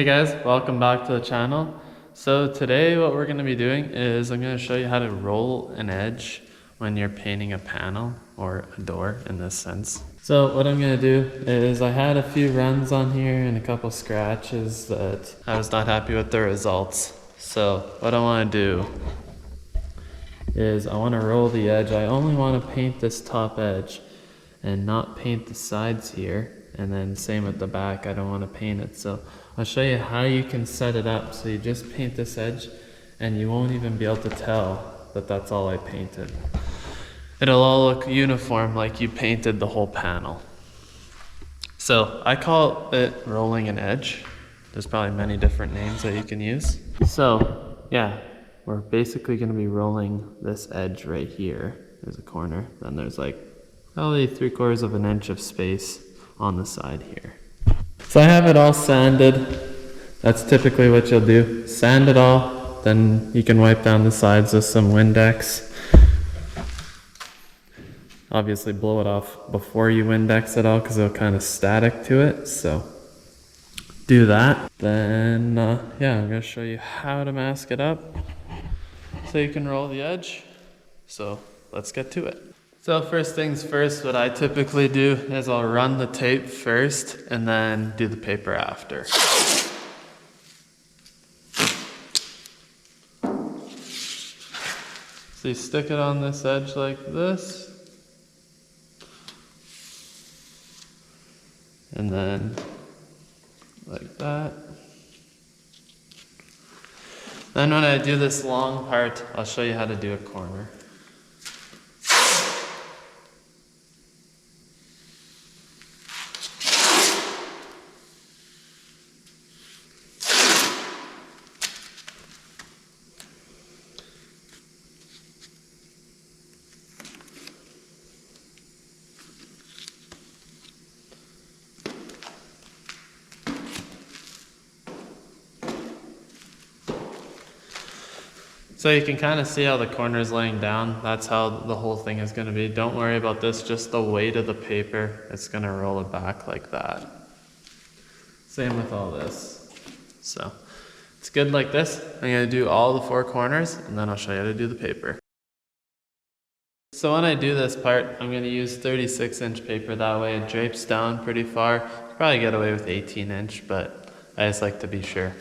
Hey guys, welcome back to the channel. So today what we're going to be doing is I'm going to show you how to roll an edge when you're painting a panel or a door in this sense. So what I'm going to do is I had a few runs on here and a couple scratches that I was not happy with the results. So what I want to do is I want to roll the edge. I only want to paint this top edge and not paint the sides here. And then same with the back, I don't want to paint it. So I'll show you how you can set it up. So you just paint this edge and you won't even be able to tell that that's all I painted. It'll all look uniform like you painted the whole panel. So I call it rolling an edge. There's probably many different names that you can use. So yeah, we're basically going to be rolling this edge right here. There's a corner, then there's like probably 3/4 of an inch of space on the side here. So I have it all sanded. That's typically what you'll do. Sand it all, then you can wipe down the sides with some Windex. Obviously blow it off before you Windex it all because it'll kind of static to it. So do that. Then yeah, I'm going to show you how to mask it up so you can roll the edge. So let's get to it. So first things first, what I typically do is I'll run the tape first and then do the paper after. So you stick it on this edge like this. And then like that. Then when I do this long part, I'll show you how to do a corner. So you can kind of see how the corner is laying down. That's how the whole thing is going to be. Don't worry about this, just the weight of the paper. It's going to roll it back like that. Same with all this. So it's good like this. I'm going to do all the 4 corners and then I'll show you how to do the paper. So when I do this part, I'm going to use 36-inch paper. That way it drapes down pretty far. You probably get away with 18-inch, but I just like to be sure.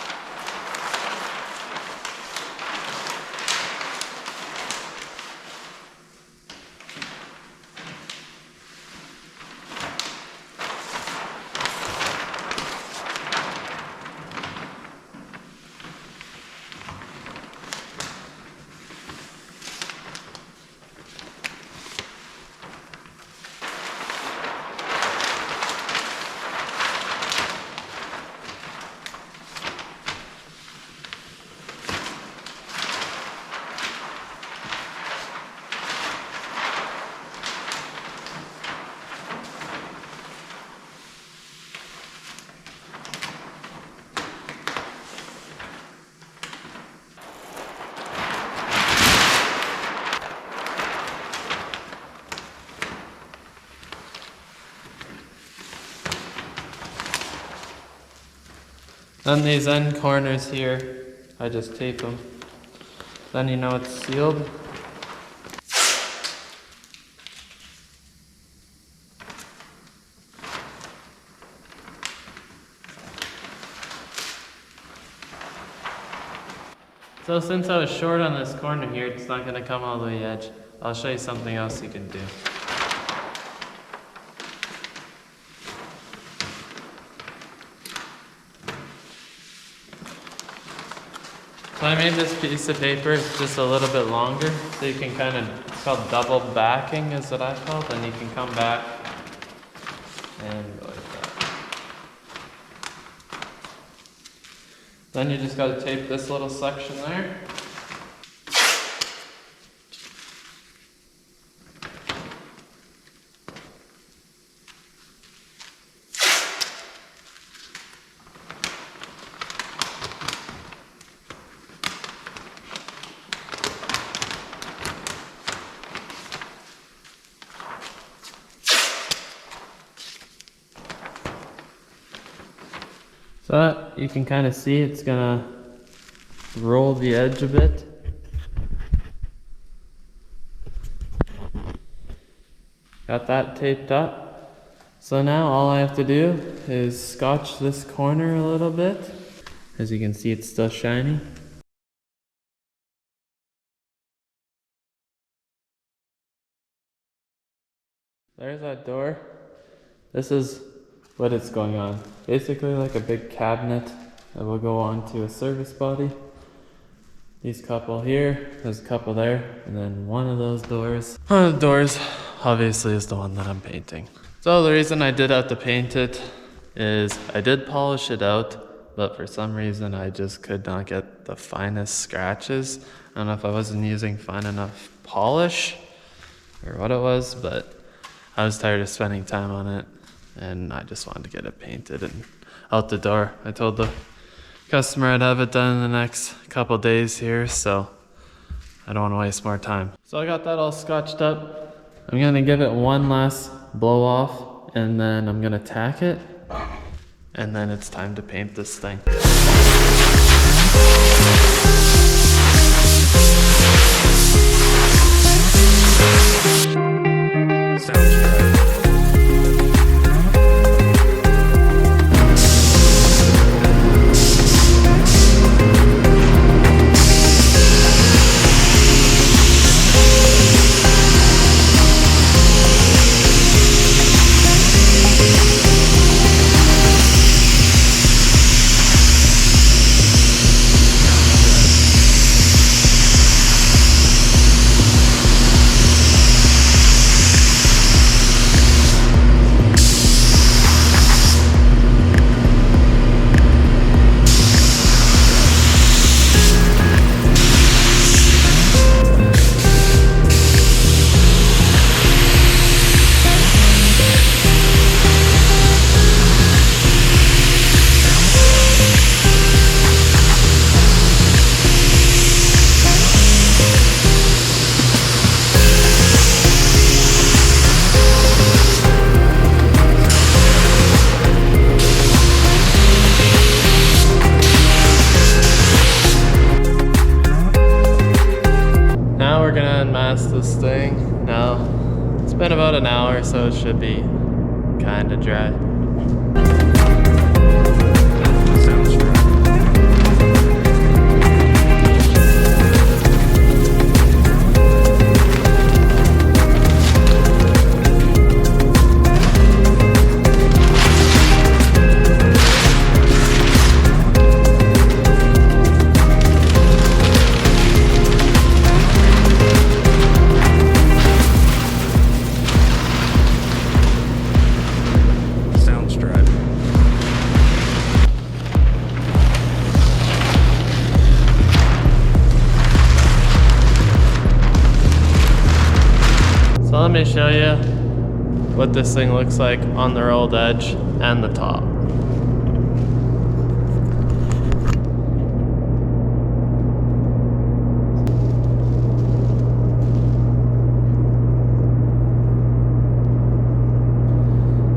Then these end corners here, I just tape them. Then you know it's sealed. So since I was short on this corner here, it's not going to come all the way edge. I'll show you something else you can do. So I made this piece of paper just a little bit longer, so you can kind of, it's called double backing is what I call it, and you can come back and go like that. Then you just got to tape this little section there. So that you can kind of see it's gonna roll the edge a bit. Got that taped up. So now all I have to do is scotch this corner a little bit. As you can see, it's still shiny. There's that door. This is what it's going on. Basically like a big cabinet that will go onto a service body. These couple here, there's a couple there, and then one of those doors. One of the doors obviously is the one that I'm painting. So the reason I did have to paint it is I did polish it out, but for some reason I just could not get the finest scratches. I don't know if I wasn't using fine enough polish or what it was, but I was tired of spending time on it and I just wanted to get it painted and out the door. I told the customer I'd have it done in the next couple days here, so I don't want to waste more time. So I got that all scotched up. I'm gonna give it one last blow off and then I'm gonna tack it, and then it's time to paint this thing. This thing now, it's been about an hour, so it should be kind of dry. So let me show you what this thing looks like on the rolled edge and the top.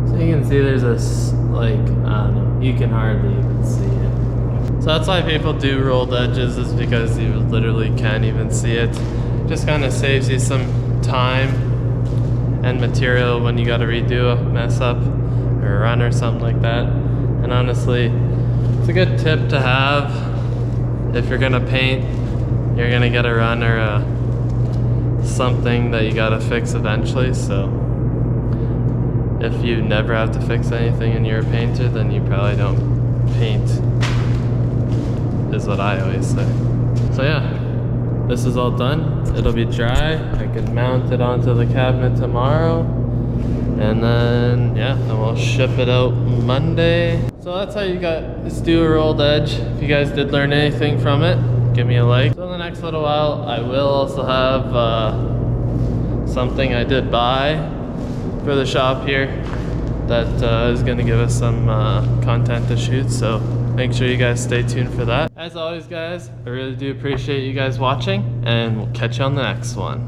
So you can see there's this, like, I don't know, you can hardly even see it. So that's why people do rolled edges, is because you literally can't even see it. Just kind of saves you some time and material when you got to redo a mess up or a run or something like that. And honestly, it's a good tip to have if you're gonna paint, you're gonna get a run or something that you gotta fix eventually. So if you never have to fix anything and you're a painter, then you probably don't paint, is what I always say. So yeah, this is all done. It'll be dry. I can mount it onto the cabinet tomorrow. And then, yeah, then we'll ship it out Monday. So that's how you guys do a rolled edge. If you guys did learn anything from it, give me a like. So in the next little while, I will also have something I did buy for the shop here that is gonna give us some content to shoot. So make sure you guys stay tuned for that. As always, guys, I really do appreciate you guys watching, and we'll catch you on the next one.